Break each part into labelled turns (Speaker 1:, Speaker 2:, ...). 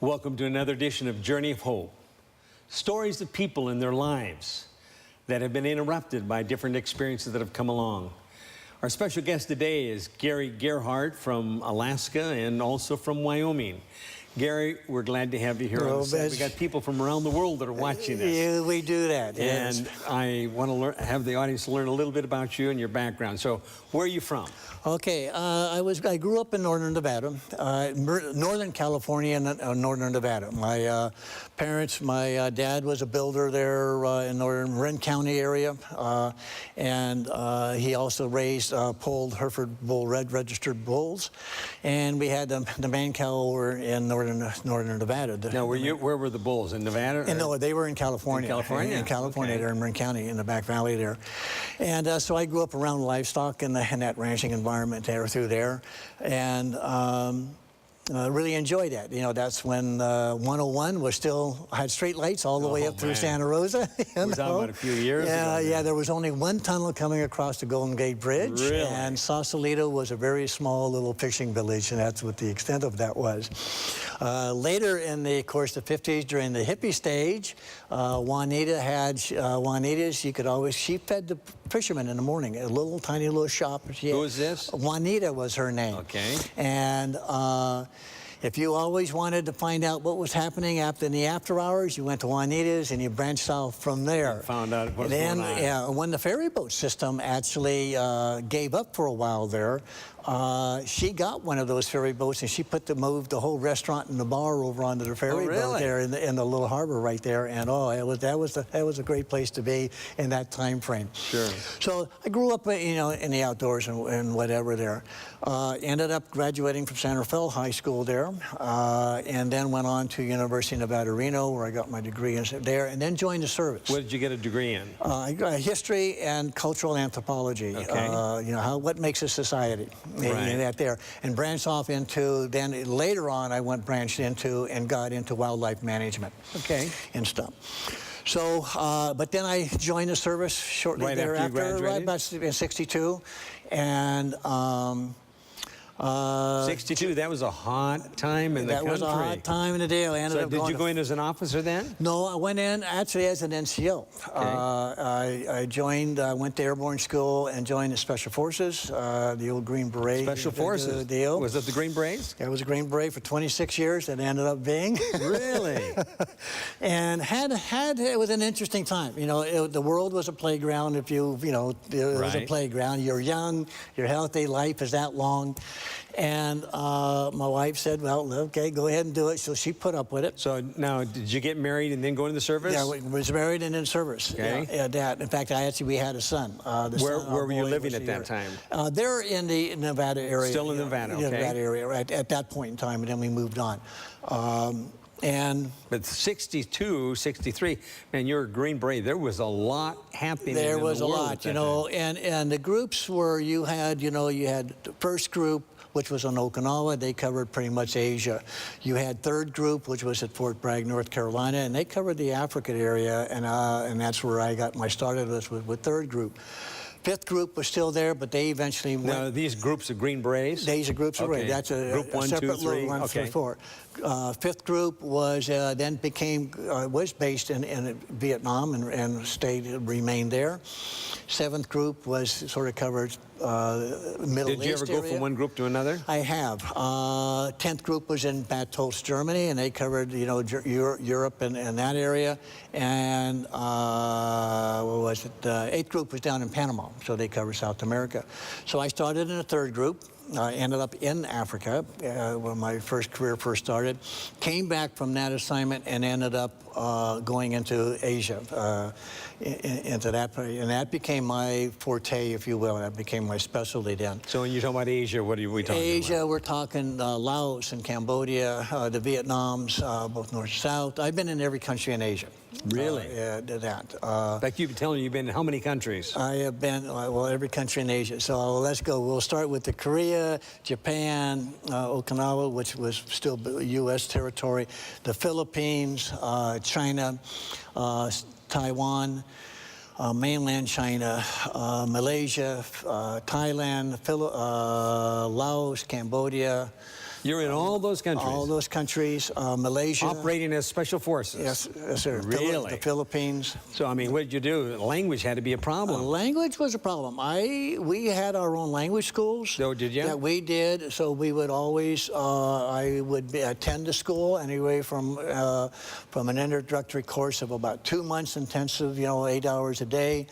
Speaker 1: Welcome to another edition of Journey of Hope. Stories of people in their lives that have been interrupted by different experiences that have come along. Our special guest today is Gary Gerhardt from Alaska and also from Wyoming. Gary, we're glad to have you here on the set. We got people from around the world that are watching us.
Speaker 2: Yeah, we do that.
Speaker 1: And
Speaker 2: yes.
Speaker 1: I want to have the audience learn a little bit about you and your background. So, where are you from?
Speaker 2: Okay, I grew up in northern Nevada, northern California and northern Nevada. My parents, my dad was a builder there in northern Marin County area, and he also raised polled Hereford bull red registered bulls, and we had the man cow over in northern Nevada.
Speaker 1: Now, where were the bulls, in Nevada?
Speaker 2: And no, they were in California.
Speaker 1: In California?
Speaker 2: In California,
Speaker 1: okay.
Speaker 2: There in Marin County, in the back valley there. And so I grew up around livestock in that ranching environment there, through there, and really enjoyed that. You know, that's when 101 was still had street lights all the way up through Santa Rosa.
Speaker 1: We're talking about a few years ago.
Speaker 2: Yeah, there was only one tunnel coming across the Golden Gate Bridge,
Speaker 1: really?
Speaker 2: And Sausalito was a very small little fishing village, and that's what the extent of that was. Later in the, of course, the 50s, during the hippie stage, Juanita had Juanitas. You could always, she fed the fishermen in the morning, a little tiny little shop.
Speaker 1: Who was this?
Speaker 2: Juanita was her name.
Speaker 1: Okay.
Speaker 2: And if you always wanted to find out what was happening in the after hours, you went to Juanita's and you branched out from there.
Speaker 1: Found out what was going on.
Speaker 2: Yeah, when the ferry boat system actually gave up for a while there, she got one of those ferry boats and she moved the whole restaurant and the bar over onto the ferry boat there in the little harbor right there. And that was a great place to be in that time frame.
Speaker 1: Sure.
Speaker 2: So I grew up, you know, in the outdoors and whatever there. Ended up graduating from Santa Fe High School there, and then went on to University of Nevada, Reno, where I got my degree there, and then joined the service.
Speaker 1: What did you get a degree in?
Speaker 2: I got history and cultural anthropology.
Speaker 1: Okay.
Speaker 2: You know, what makes a society.
Speaker 1: Right.
Speaker 2: That there, and branched off into, then later on I branched into and got into wildlife management.
Speaker 1: Okay.
Speaker 2: And stuff. So, but then I joined the service shortly
Speaker 1: right
Speaker 2: thereafter,
Speaker 1: after you graduated?
Speaker 2: right about in '62, and
Speaker 1: 62, that was a hot time in the country.
Speaker 2: That was a hot time in the day. I ended up
Speaker 1: did you go in as an officer then?
Speaker 2: No, I went in actually as an NCO.
Speaker 1: Okay.
Speaker 2: I joined, went to airborne school and joined the Special Forces, the old Green Beret.
Speaker 1: Special Forces?
Speaker 2: Deal.
Speaker 1: Was it the Green Berets?
Speaker 2: I was a Green Beret for 26 years and ended up being.
Speaker 1: Really?
Speaker 2: And it was an interesting time. You know, the world was a playground. It was a playground. You're young, you're healthy, life is that long. And my wife said, well, okay, go ahead and do it. So she put up with it.
Speaker 1: So now, did you get married and then go into the service?
Speaker 2: Yeah, we was married and in service.
Speaker 1: Okay.
Speaker 2: Yeah, that. In fact, we had a son.
Speaker 1: Where were you living at that time?
Speaker 2: They're in the Nevada area.
Speaker 1: Still in Nevada, okay.
Speaker 2: Nevada area, right, at that point in time, and then we moved on.
Speaker 1: But 62, 63, man, you're a Green Beret. There was a lot happening.
Speaker 2: There
Speaker 1: in
Speaker 2: was
Speaker 1: the
Speaker 2: a
Speaker 1: world
Speaker 2: lot, you know, and the groups were, you had the first group, which was on Okinawa. They covered pretty much Asia. You had third group, which was at Fort Bragg, North Carolina, and they covered the African area, and that's where I got my start of this with third group. Fifth group was still there, but they eventually went.
Speaker 1: Now, these groups of Green Berets?
Speaker 2: These are groups of Green. That's
Speaker 1: group one,
Speaker 2: separate
Speaker 1: 2, 3.
Speaker 2: little one through 4. Fifth group was then was based in Vietnam and remained there. Seventh group was sort of covered Middle East.
Speaker 1: Did you ever go from one group to another?
Speaker 2: I have. 10th group was in Bad Tolz, Germany, and they covered Europe and that area. And what was it? 8th group was down in Panama, so they covered South America. So I started in a third group. I ended up in Africa when my career first started. Came back from that assignment and ended up going into Asia, into that, and that became my forte, if you will. That became my specialty then.
Speaker 1: So when you talk about Asia, what are we talking about?
Speaker 2: Asia, we're talking Laos and Cambodia, the Vietnams, both north and south. I've been in every country in Asia.
Speaker 1: Really?
Speaker 2: Yeah, that.
Speaker 1: In fact, you've been telling me you've been in how many countries?
Speaker 2: I have been, well, every country in Asia. So let's go. We'll start with the Korea, Japan, Okinawa, which was still U.S. territory, the Philippines, China, Taiwan, mainland China, Malaysia, Thailand, Laos, Cambodia,
Speaker 1: You're in all those countries?
Speaker 2: All those countries, Malaysia.
Speaker 1: Operating as special forces?
Speaker 2: Yes, sir.
Speaker 1: Really?
Speaker 2: The Philippines.
Speaker 1: So, I mean, what did you do? Language had to be a problem.
Speaker 2: Language was a problem. We had our own language schools.
Speaker 1: Oh, did you?
Speaker 2: That we did. So we would always, I would attend a school anyway from an introductory course of about 2 months intensive, 8 hours a day,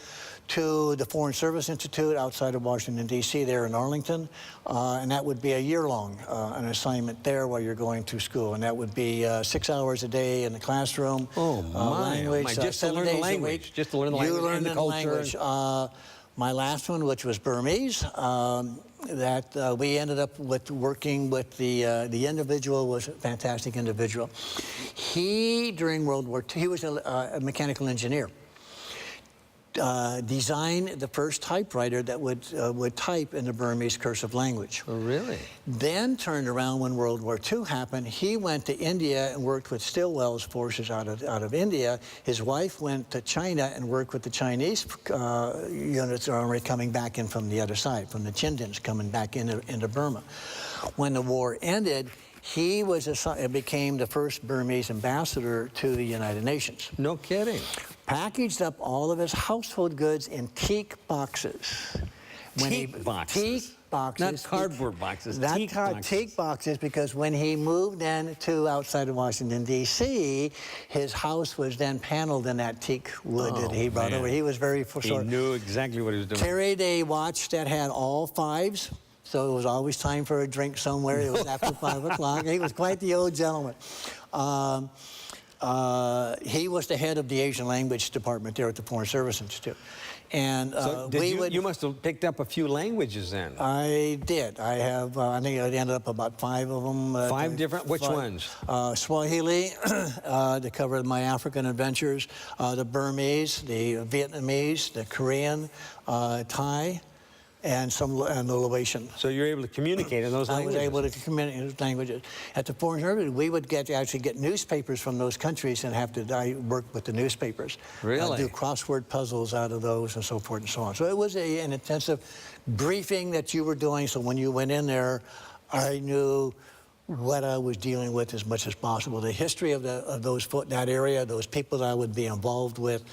Speaker 2: to the Foreign Service Institute outside of Washington, D.C., there in Arlington. And that would be a year-long an assignment there while you're going to school. And that would be 6 hours a day in the classroom.
Speaker 1: Oh, my.
Speaker 2: Language,
Speaker 1: just to learn the language. Just to learn the language and the culture.
Speaker 2: My last one, which was Burmese, that we ended up working with the individual, was a fantastic individual. He, during World War II, he was a mechanical engineer. Designed the first typewriter that would type in the Burmese cursive language.
Speaker 1: Oh, really?
Speaker 2: Then turned around when World War II happened. He went to India and worked with Stilwell's forces out of India. His wife went to China and worked with the Chinese units that are already coming back in from the other side, from the Chindins coming back into Burma. When the war ended, he became the first Burmese ambassador to the United Nations.
Speaker 1: No kidding.
Speaker 2: Packaged up all of his household goods in teak boxes.
Speaker 1: Teak boxes?
Speaker 2: Teak boxes.
Speaker 1: Not cardboard boxes,
Speaker 2: Not
Speaker 1: teak boxes.
Speaker 2: Teak boxes, because when he moved in to outside of Washington, D.C., his house was then paneled in that teak wood that he brought over. He was very...
Speaker 1: He knew exactly what he was doing.
Speaker 2: Carried a watch that had all fives. So it was always time for a drink somewhere. It was after 5 o'clock. He was quite the old gentleman. He was the head of the Asian language department there at the Foreign Service Institute. And
Speaker 1: so you must have picked up a few languages then.
Speaker 2: I did. I have, I think it ended up about 5 of them.
Speaker 1: 5 different, which ones?
Speaker 2: Swahili, to cover my African adventures, the Burmese, the Vietnamese, the Korean, Thai, and the Laotian.
Speaker 1: So you're able to communicate in those languages?
Speaker 2: I was able to communicate in those languages. At the Foreign Service, we would actually get newspapers from those countries and have to work with the newspapers.
Speaker 1: Really?
Speaker 2: Do crossword puzzles out of those and so forth and so on. So it was an intensive briefing that you were doing. So when you went in there, I knew what I was dealing with as much as possible. The history of that area, those people that I would be involved with,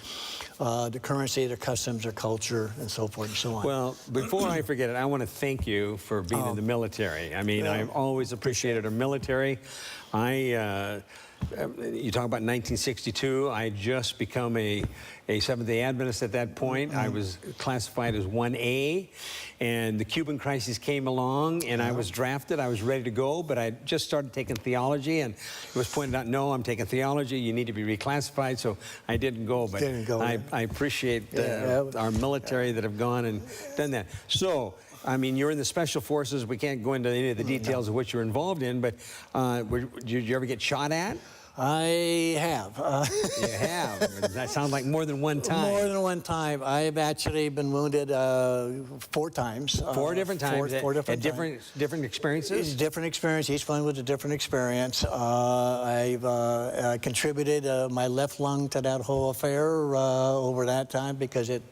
Speaker 2: the currency, their customs, their culture, and so forth and so on.
Speaker 1: Well, before I forget it, I want to thank you for being in the military. I mean, I've always appreciated our military. You talk about 1962. I had just become a Seventh-day Adventist at that point. I was classified as 1A, and the Cuban crisis came along, and I was drafted. I was ready to go, but I just started taking theology, and it was pointed out, no, I'm taking theology. You need to be reclassified, so I didn't go. But I appreciate our military that have gone and done that. So, I mean, you're in the Special Forces. We can't go into any of the details of what you're involved in, but did you ever get shot at?
Speaker 2: I have.
Speaker 1: You have? That sounds like more than one time.
Speaker 2: More than one time. I've actually been wounded 4 times.
Speaker 1: 4 different times?
Speaker 2: Four different
Speaker 1: times. Different experiences?
Speaker 2: Different experience. Each one was a different experience. I've contributed my left lung to that whole affair over that time because it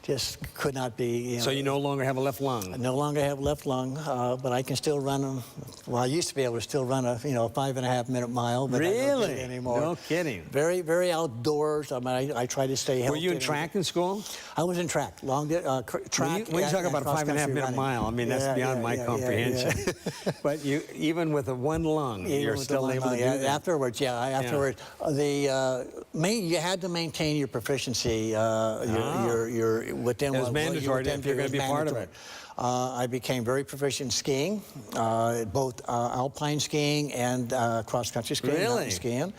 Speaker 2: just could not be.
Speaker 1: So you no longer have a left lung?
Speaker 2: I no longer have left lung, but I can still run. Well, I used to be able to still run a 5.5-minute mile. But
Speaker 1: really?
Speaker 2: I don't do it anymore.
Speaker 1: No kidding.
Speaker 2: Very, very outdoors. I mean, I try to stay healthy.
Speaker 1: Were you in track in school?
Speaker 2: I was in track. Track.
Speaker 1: When you talk about a 5.5-minute mile, I mean, that's beyond my comprehension. But even with a one lung, you're still able to do that?
Speaker 2: Afterwards, afterwards. You had to maintain your proficiency. Your within.
Speaker 1: It was mandatory if you're going to be part of it.
Speaker 2: I became very proficient in skiing, both alpine skiing and cross-country skiing.
Speaker 1: Really?
Speaker 2: Skiing.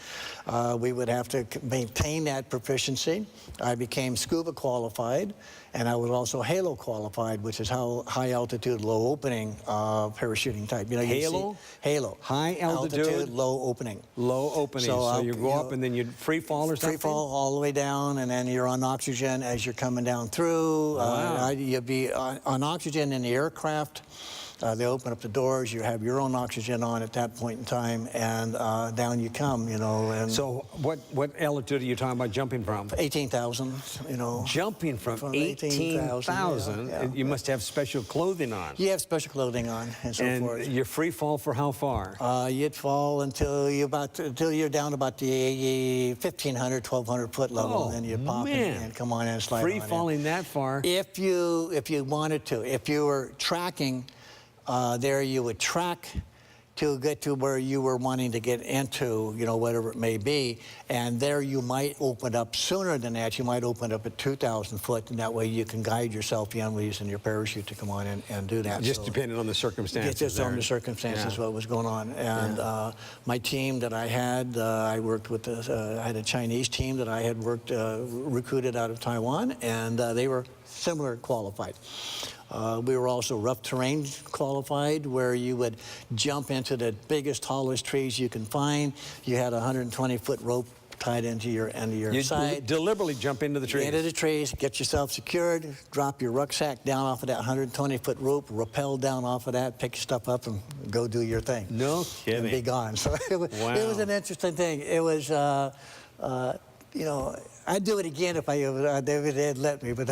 Speaker 2: We would have to maintain that proficiency. I became scuba qualified, and I was also halo qualified, which is high altitude, low opening parachuting type. You know,
Speaker 1: halo?
Speaker 2: Halo.
Speaker 1: High altitude,
Speaker 2: low opening.
Speaker 1: Low opening. So you go up and then you free fall or something?
Speaker 2: Free fall all the way down, and then you're on oxygen as you're coming down through.
Speaker 1: Wow.
Speaker 2: You'd be on oxygen in the aircraft They open up the doors. You have your own oxygen on at that point in time, and down you come, you know. And
Speaker 1: So what altitude are you talking about jumping from?
Speaker 2: 18,000, you know.
Speaker 1: Jumping from
Speaker 2: 18,000.
Speaker 1: 18,000,
Speaker 2: Yeah.
Speaker 1: you must have special clothing on.
Speaker 2: You have special clothing on and so forth.
Speaker 1: And you're free fall for how far?
Speaker 2: You'd fall until you're down about the 1,500, 1,200 foot level,
Speaker 1: Oh,
Speaker 2: and then you pop
Speaker 1: man.
Speaker 2: and come on in and slide
Speaker 1: Free
Speaker 2: on in.
Speaker 1: falling that far?
Speaker 2: If you wanted to, if you were tracking there, you would track to get to where you were wanting to get into, you know, whatever it may be, and there you might open up sooner than that. You might open up at 2,000 foot, and that way you can guide yourself beyond using your parachute to come on in and do that.
Speaker 1: Just
Speaker 2: So,
Speaker 1: depending on the circumstances.
Speaker 2: just on
Speaker 1: there.
Speaker 2: the circumstances, what was going on. And my team that I had, I worked with, I had a Chinese team that I had recruited out of Taiwan, and they were similar qualified. We were also rough terrain qualified, where you would jump into the biggest, tallest trees you can find. You had a 120-foot rope tied into your
Speaker 1: You
Speaker 2: side.
Speaker 1: deliberately jump into the trees.
Speaker 2: Into the trees, get yourself secured, drop your rucksack down off of that 120-foot rope, rappel down off of that, pick your stuff up, and go do your thing.
Speaker 1: No kidding.
Speaker 2: And be gone. So it was an interesting thing. It was, you know, I'd do it again if they'd let me, but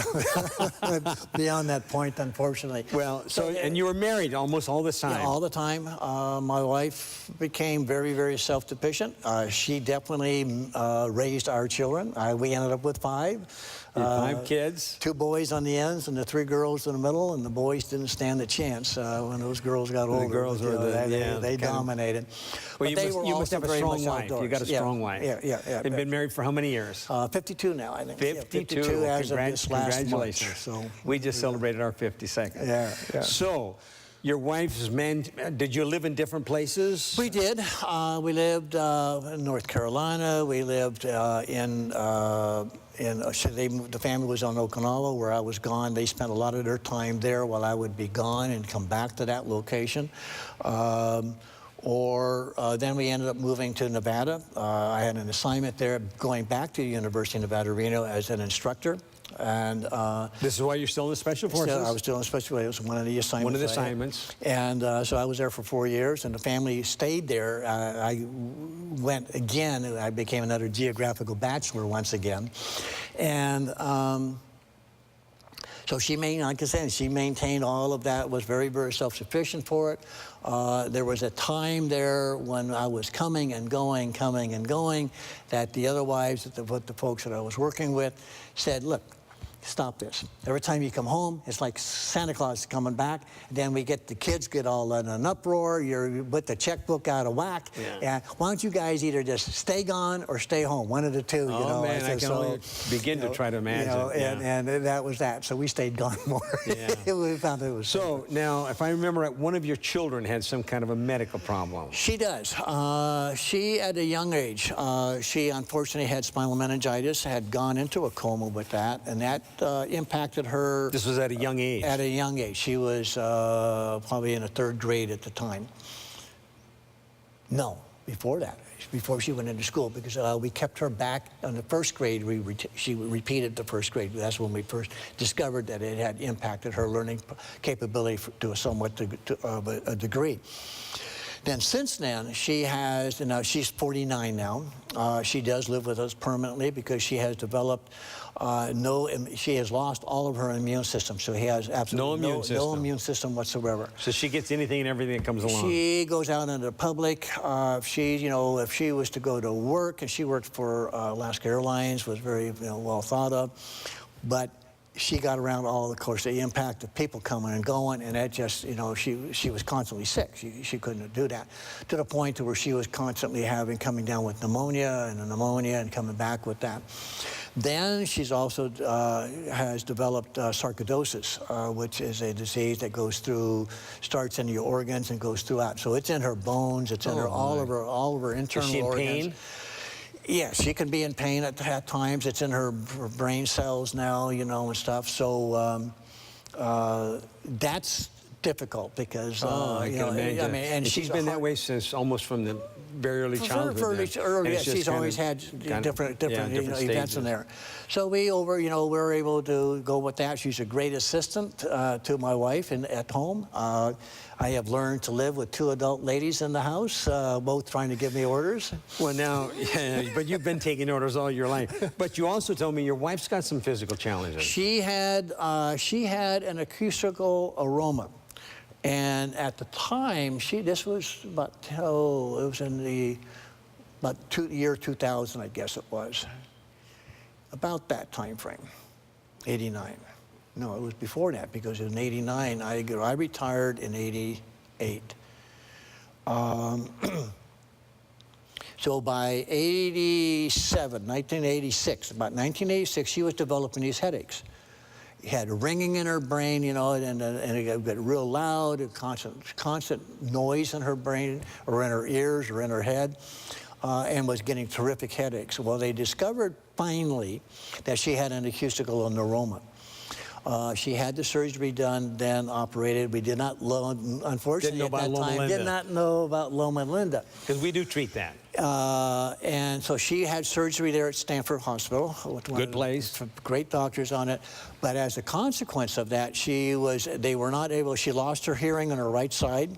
Speaker 2: beyond that point, unfortunately.
Speaker 1: Well, and you were married almost all this time.
Speaker 2: Yeah, all the time. My wife became very, very self-sufficient. She definitely raised our children. We ended up with 5.
Speaker 1: You had 5 kids.
Speaker 2: 2 boys on the ends and the 3 girls in the middle, and the boys didn't stand a chance when those girls got older.
Speaker 1: The girls were
Speaker 2: they dominated.
Speaker 1: Well,
Speaker 2: But
Speaker 1: you must have a strong wife. You got a strong wife.
Speaker 2: Yeah.
Speaker 1: You've been married for how many years?
Speaker 2: 52 now, I think.
Speaker 1: 52.
Speaker 2: 52 as of this last
Speaker 1: Congratulations.
Speaker 2: month. So
Speaker 1: we just celebrated our 52nd.
Speaker 2: Yeah.
Speaker 1: So, your wife's men, did you live in different places?
Speaker 2: We did. We lived in North Carolina. We lived the family was on Okinawa, where I was gone. They spent a lot of their time there while I would be gone and come back to that location. Then we ended up moving to Nevada. I had an assignment there, going back to the University of Nevada, Reno, as an instructor. And
Speaker 1: this is why you're still in the Special Forces?
Speaker 2: I was still in the Special Forces. It was one of the assignments.
Speaker 1: One of the assignments.
Speaker 2: And so I was there for 4 years, and the family stayed there. I went again. I became another geographical bachelor once again. And so she maintained all of that, was very, very self-sufficient for it. There was a time there when I was coming and going, that the other wives, the folks that I was working with, said, look, stop this. Every time you come home, it's like Santa Claus is coming back. Then the kids get all in an uproar. You're with the checkbook out of whack.
Speaker 1: Yeah.
Speaker 2: Why don't you guys either just stay gone or stay home? One of the two.
Speaker 1: Oh,
Speaker 2: you know.
Speaker 1: man, I can only begin to try to imagine.
Speaker 2: You know, and that was that. So we stayed gone more.
Speaker 1: Yeah.
Speaker 2: We found it was.
Speaker 1: So now, if I remember right, one of your children had some kind of a medical problem.
Speaker 2: She does. She, at a young age, she unfortunately had spinal meningitis, had gone into a coma with that, and that impacted her.
Speaker 1: This was at a young age?
Speaker 2: At a young age. She was probably in the 3rd grade at the time. No, before that. Before she went into school, because we kept her back in the 1st grade. She repeated the 1st grade. That's when we first discovered that it had impacted her learning capability to a somewhat a degree. Then since then, she has, she's 49 now. She does live with us permanently because she has developed she has lost all of her immune system. So he has absolutely no immune system whatsoever.
Speaker 1: So she gets anything and everything that comes along.
Speaker 2: She goes out into the public. If she was to go to work, and she worked for Alaska Airlines, was very well thought of, but she got around all, of course, the impact of people coming and going, and that just, she was constantly sick. She couldn't do that, to the point to where she was constantly coming down with pneumonia and coming back with that. Then she's also has developed sarcoidosis, which is a disease that starts in your organs and goes throughout. So it's in her bones, it's in all of her internal organs. Is she in pain? Yeah, she can be in pain at times. It's in her brain cells now, and stuff. So that's difficult because
Speaker 1: I
Speaker 2: you
Speaker 1: can
Speaker 2: know,
Speaker 1: imagine.
Speaker 2: I mean, and
Speaker 1: she's been that way since almost from the very early childhood.
Speaker 2: Early, she's always had different events in there. So we were able to go with that. She's a great assistant to my wife at home. I have learned to live with 2 adult ladies in the house, both trying to give me orders.
Speaker 1: Well, now, but you've been taking orders all your life. But you also told me your wife's got some physical challenges.
Speaker 2: She had an acoustical aroma. And at the time, this was about, it was in the year 2000, I guess it was. About that time frame, 89. No, it was before that, because in 89, I retired in 88. So by 1986, about 1986, she was developing these headaches. Had a ringing in her brain, and it got real loud, and constant noise in her brain, or in her ears, or in her head, and was getting terrific headaches. Well, they discovered finally that she had an acoustical neuroma. She had the surgery done, then operated. We did not, unfortunately, at that time, did not know about Loma and Linda.
Speaker 1: Because we do treat that.
Speaker 2: And so she had surgery there at Stanford Hospital.
Speaker 1: Good place.
Speaker 2: Great doctors on it. But as a consequence of that, she lost her hearing on her right side,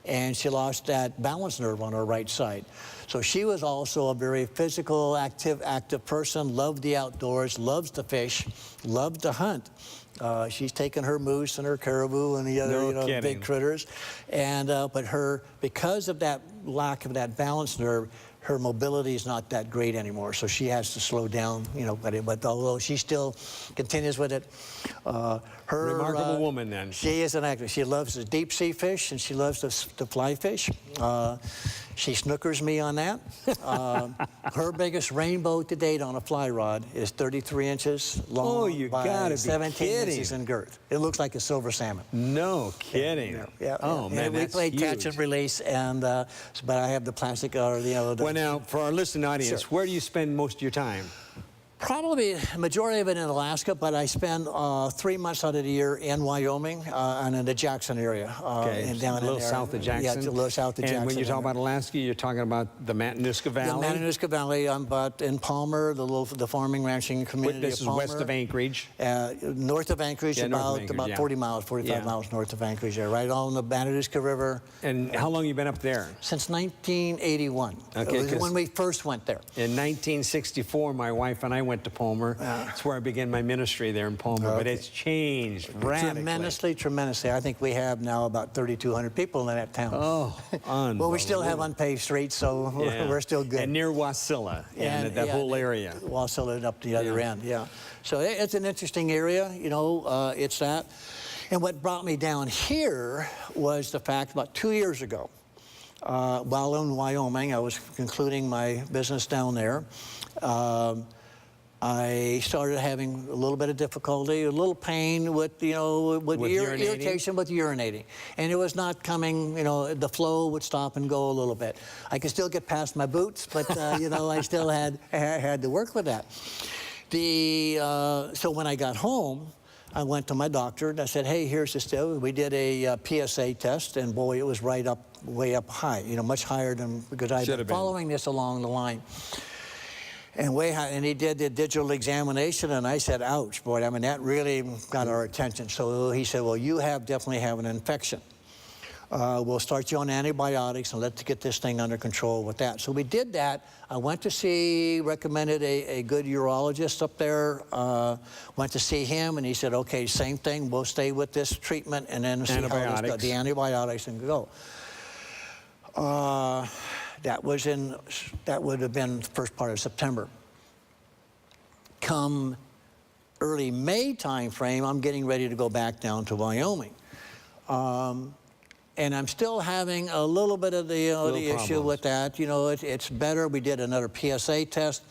Speaker 2: and she lost that balance nerve on her right side. So she was also a very physical, active person, loved the outdoors, loves to fish, loved to hunt. She's taken her moose and her caribou and the other big critters. And, but because of that lack of that balance nerve, her mobility is not that great anymore, so she has to slow down, but although she still continues with it.
Speaker 1: Remarkable woman, then.
Speaker 2: She is an actress. She loves the deep sea fish, and she loves to fly fish. She snookers me on that. Her biggest rainbow to date on a fly rod is 33 inches long by 17 inches in girth. It looks like a silver salmon.
Speaker 1: No kidding.
Speaker 2: Yeah.
Speaker 1: Oh, man,
Speaker 2: and we play catch and release, but I have the plastic
Speaker 1: Well, now, for our listening audience, where do you spend most of your time?
Speaker 2: Probably the majority of it in Alaska, but I spend 3 months out of the year in Wyoming and in the Jackson area.
Speaker 1: And down a little south of Jackson?
Speaker 2: Yeah, a little south of Jackson.
Speaker 1: And when you talk about Alaska, you're talking about the Matanuska Valley?
Speaker 2: The Matanuska Valley, but in Palmer, the farming ranching community
Speaker 1: This
Speaker 2: of Palmer.
Speaker 1: is west of Anchorage?
Speaker 2: North of Anchorage, about 40 miles, 45 miles north of Anchorage, right on the Matanuska River.
Speaker 1: And how long have you been up there?
Speaker 2: Since 1981.
Speaker 1: Okay,
Speaker 2: it was when we first went there.
Speaker 1: In 1964, my wife and I went to Palmer. That's where I began my ministry there in Palmer, but it's changed radically.
Speaker 2: Tremendously. I think we have now about 3,200 people in that town.
Speaker 1: Oh,
Speaker 2: well, we still have unpaved streets, so we're still good.
Speaker 1: And near Wasilla, and that whole area.
Speaker 2: Wasilla and up the other end, So it's an interesting area, it's that. And what brought me down here was the fact about 2 years ago, while in Wyoming, I was concluding my business down there. I started having a little bit of difficulty, a little pain with irritation with urinating. And it was not coming, the flow would stop and go a little bit. I could still get past my boots, but, I still had to work with that. So when I got home, I went to my doctor and I said, hey, here's this deal. We did a PSA test, and boy, it was way up high, much higher than, because I've been following this along the line. And way high, and he did the digital examination, and I said, ouch, boy, that really got our attention. So he said, well, you definitely have an infection. We'll start you on antibiotics and let's get this thing under control with that. So we did that. I went to recommended a good urologist up there, went to see him, and he said, okay, same thing, we'll stay with this treatment and then see how this goes, the antibiotics and go. That would have been the first part of September. Come early May time frame, I'm getting ready to go back down to Wyoming. And I'm still having a little bit of the issue with that. It's better. We did another PSA test,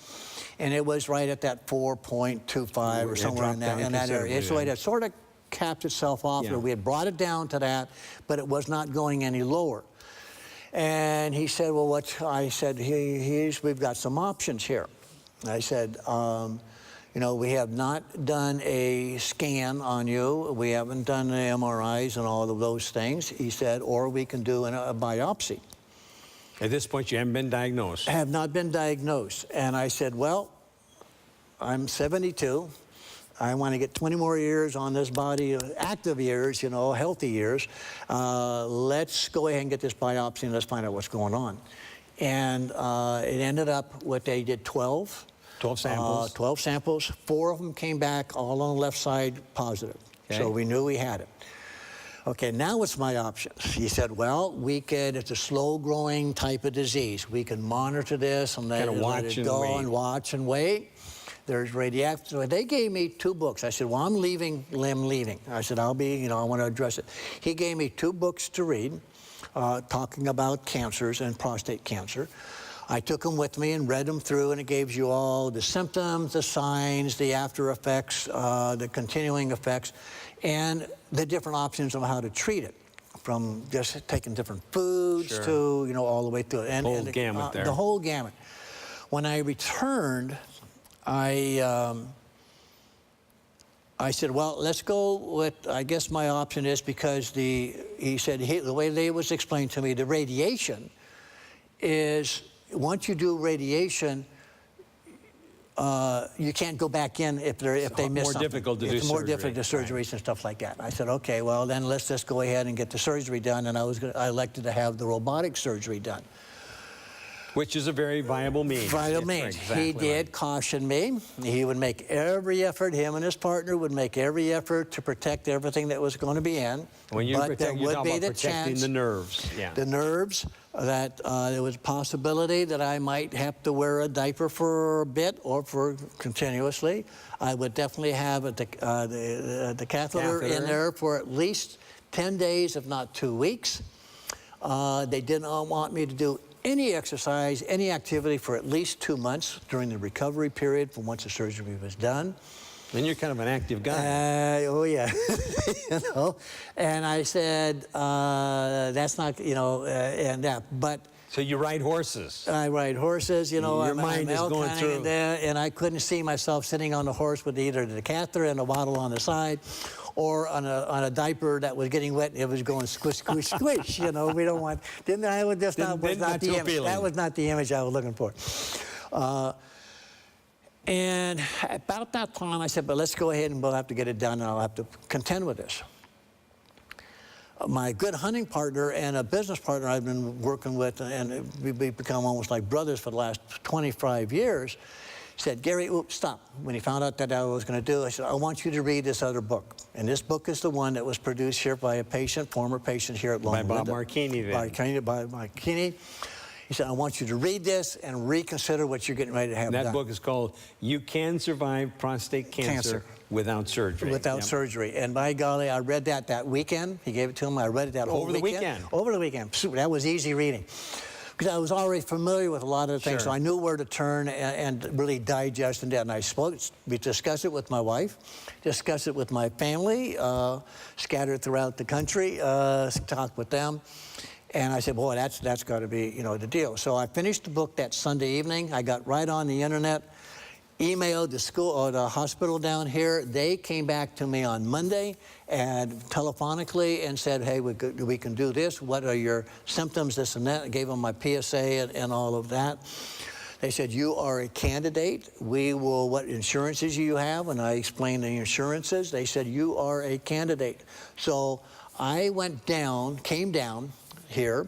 Speaker 2: and it was right at that 4.25 or somewhere in that area. So it had sort of capped itself off. Yeah. We had brought it down to that, but it was not going any lower. And he said, well, I said, we've got some options here. I said, you know, we have not done a scan on you. We haven't done the MRIs and all of those things. He said, or we can do a biopsy.
Speaker 1: At this point, you haven't been diagnosed.
Speaker 2: I have not been diagnosed. And I said, well, I'm 72. I want to get 20 more years on this body, active years, you know, healthy years. Let's go ahead and get this biopsy and let's find out what's going on. And it ended up what they did 12
Speaker 1: samples.
Speaker 2: 12 samples. 4 of them came back all on the left side positive.
Speaker 1: Okay.
Speaker 2: So we knew we had it. Okay, now what's my options? He said, well, it's a slow-growing type of disease. We can monitor this and let it go and watch and wait. There's radioactive. So they gave me 2 books. I said, well, I'm leaving. I said, I'll be, you know, I want to address it. He gave me 2 books to read, talking about cancers and prostate cancer. I took them with me and read them through, and it gives you all the symptoms, the signs, the after effects, the continuing effects, and the different options of how to treat it, from just taking different foods to, you know, all the way through it. And,
Speaker 1: whole gamut there.
Speaker 2: The whole gamut. When I returned, I said, well, let's go with, I guess my option is, because he said, the way they was explained to me, the radiation is, once you do radiation, you can't go back in if they miss something.
Speaker 1: Difficult to do surgery.
Speaker 2: It's more difficult to surgeries and stuff like that. I said, okay, well, then let's just go ahead and get the surgery done. And I elected to have the robotic surgery done.
Speaker 1: Which is a very viable means.
Speaker 2: Viable means. He did caution me. He would make every effort, him and his partner would make every effort to protect everything that was going to be in.
Speaker 1: When you protect, you're talking about protecting the nerves. Yeah.
Speaker 2: The nerves, that there was a possibility that I might have to wear a diaper for a bit or for continuously. I would definitely have the catheter in there for at least 10 days, if not 2 weeks. They did not want me to do any exercise, any activity for at least 2 months during the recovery period from once the surgery was done.
Speaker 1: And you're kind of an active guy.
Speaker 2: Oh, yeah. You know? And I said, that's not, you know, and that, but...
Speaker 1: So you ride horses.
Speaker 2: I ride horses, you know.
Speaker 1: Your mind is going through.
Speaker 2: And I couldn't see myself sitting on the horse with either the catheter and a bottle on the side, or on a diaper that was getting wet and it was going squish, squish, squish. You know, we don't want. That was not the image. That was not the image I was looking for. And about that time, I said, but let's go ahead and we'll have to get it done, and I'll have to contend with this. My good hunting partner and a business partner I've been working with, and we've become almost like brothers for the last 25 years, said, Gary, stop. When he found out that I was going to do it, I said, I want you to read this other book. And this book is the one that was produced here by a patient, former patient here at Loma.
Speaker 1: By Bob Marchini, then.
Speaker 2: By Marchini. He said, I want you to read this and reconsider what you're getting ready to have done.
Speaker 1: That book is called You Can Survive Prostate Cancer Without Surgery.
Speaker 2: Without surgery. And by golly, I read that weekend. He gave it to him. I read it that whole weekend. Over the weekend. That was easy reading. Because I was already familiar with a lot of the things, so I knew where to turn and really digest and that. And we discussed it with my wife, discussed it with my family, scattered throughout the country, talked with them. And I said, boy, that's got to be, you know, the deal. So I finished the book that Sunday evening. I got right on the internet, emailed the school or the hospital down here. They came back to me on Monday and telephonically and said, hey, we can do this. What are your symptoms, this and that? I gave them my PSA and all of that. They said, you are a candidate. We will, what insurances you have? And I explained the insurances. They said, you are a candidate. So I came down here,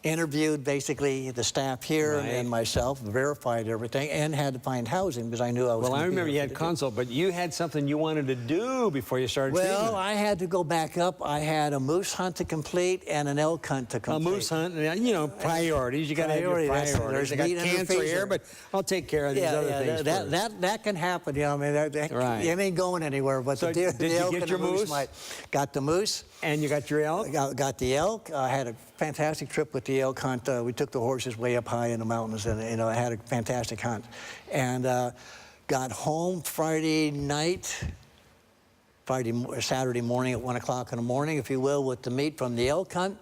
Speaker 2: interviewed basically the staff here and myself, verified everything, and had to find housing because I knew I was.
Speaker 1: Well, I remember you had consult, but you had something you wanted to do before you started treatment.
Speaker 2: Well, I had to go back up. I had a moose hunt to complete and an elk hunt to complete.
Speaker 1: A moose hunt, you know, priorities. You got to have your priorities. I got cancer here, but I'll take care of these other things first. That can happen. You know, I mean, you ain't going anywhere. But so did you get your moose?
Speaker 2: Got the moose.
Speaker 1: And you got your elk?
Speaker 2: Got the elk. I had a fantastic trip with the elk hunt. We took the horses way up high in the mountains, and you know, I had a fantastic hunt. And got home Friday night, Saturday morning at 1 o'clock in the morning, if you will, with the meat from the elk hunt.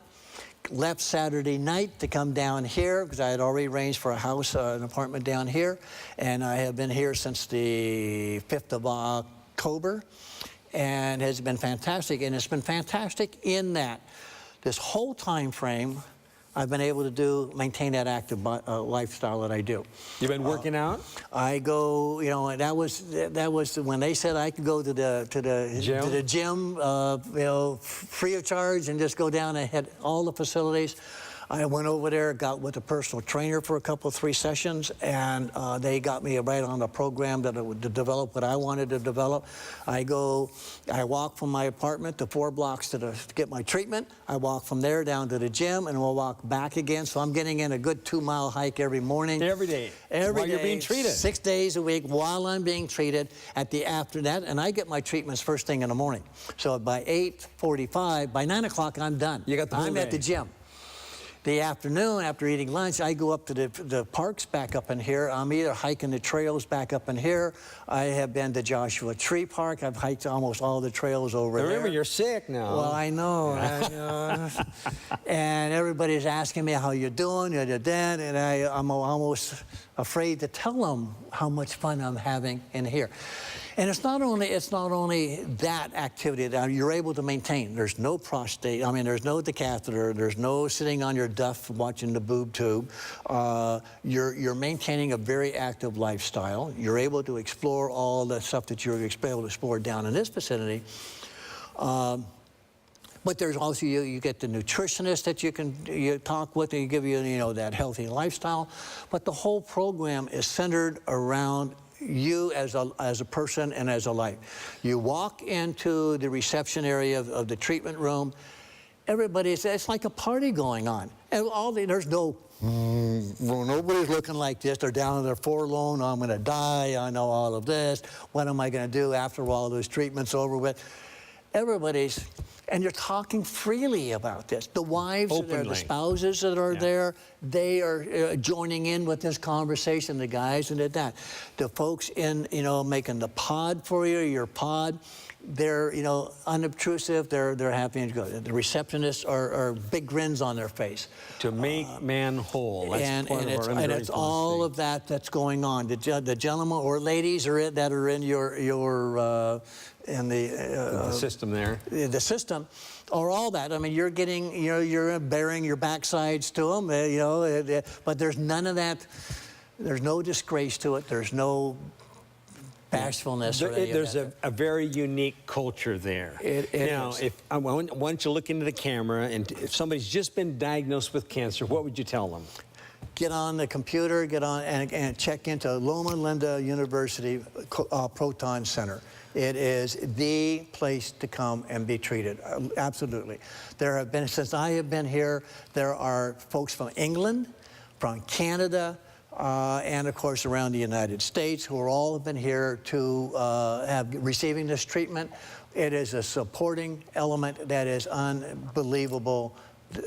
Speaker 2: left Saturday night to come down here because I had already arranged for a house, an apartment down here, and I have been here since the 5th of October, and has been fantastic. And it's been fantastic in that this whole time frame, I've been able to maintain that active lifestyle that I do.
Speaker 1: You've been working out?
Speaker 2: I go, you know, that was when they said I could go to the gym, you know, free of charge and just go down and hit all the facilities. I went over there, got with a personal trainer for a 3 sessions, and they got me right on the program that would develop what I wanted to develop. I walk from my apartment to 4 blocks to get my treatment. I walk from there down to the gym, and we'll walk back again. So I'm getting in a good 2-mile hike every morning.
Speaker 1: Every day.
Speaker 2: Every
Speaker 1: while
Speaker 2: day,
Speaker 1: you're being treated.
Speaker 2: 6 days a week while I'm being treated. After that, and I get my treatments first thing in the morning. So by 8:45, by 9 o'clock, I'm done.
Speaker 1: You got the whole
Speaker 2: I'm at
Speaker 1: day.
Speaker 2: the gym. The afternoon, after eating lunch, I go up to the parks back up in here. I'm either hiking the trails back up in here. I have been to Joshua Tree Park. I've hiked almost all the trails over there.
Speaker 1: Remember, you're sick now.
Speaker 2: Well, I know. And everybody's asking me how you're doing, and I'm almost afraid to tell them how much fun I'm having in here. And it's not only that activity that you're able to maintain. There's no prostate. I mean, there's no catheter. There's no sitting on your duff watching the boob tube. You're maintaining a very active lifestyle. You're able to explore all the stuff that you're able to explore down in this vicinity. But there's also, you get the nutritionist that you talk with, and give you, you know, that healthy lifestyle. But the whole program is centered around you as a person and as a life. You walk into the reception area of the treatment room, it's like a party going on. And there's nobody's looking like this. They're down there forlorn. I'm going to die. I know all of this. What am I going to do after all those treatments over with? And you're talking freely about this. The wives, the spouses that are there, they are joining in with this conversation, the guys and that. The folks making the pod for you, your pod, they're, unobtrusive, they're happy and good. The receptionists are big grins on their face.
Speaker 1: To make man whole. That's
Speaker 2: and it's all of that's going on. The gentlemen or ladies that are in your in the
Speaker 1: system there.
Speaker 2: The system, or all that. I mean, you're getting, you're bearing your backsides to them, but there's none of that. There's no disgrace to it. There's no bashfulness.
Speaker 1: There's a very unique culture there. Now, if I want you to look into the camera, and if somebody's just been diagnosed with cancer, what would you tell them?
Speaker 2: Get on the computer, get on and check into Loma Linda University Proton Center. It is the place to come and be treated, absolutely. There have been, since I have been here, there are folks from England, from Canada, and of course around the United States who are all have been here to receiving this treatment. It is a supporting element that is unbelievable.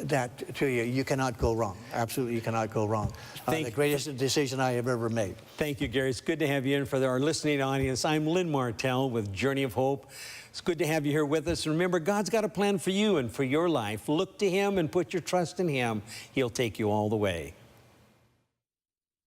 Speaker 2: That to you cannot go wrong. Absolutely, you cannot go wrong. The greatest decision I have ever made.
Speaker 1: Thank you, Gary. It's good to have you in for our listening audience. I'm Lynn Martell with Journey of Hope. It's good to have you here with us. Remember, God's got a plan for you and for your life. Look to Him and put your trust in Him. He'll take you all the way.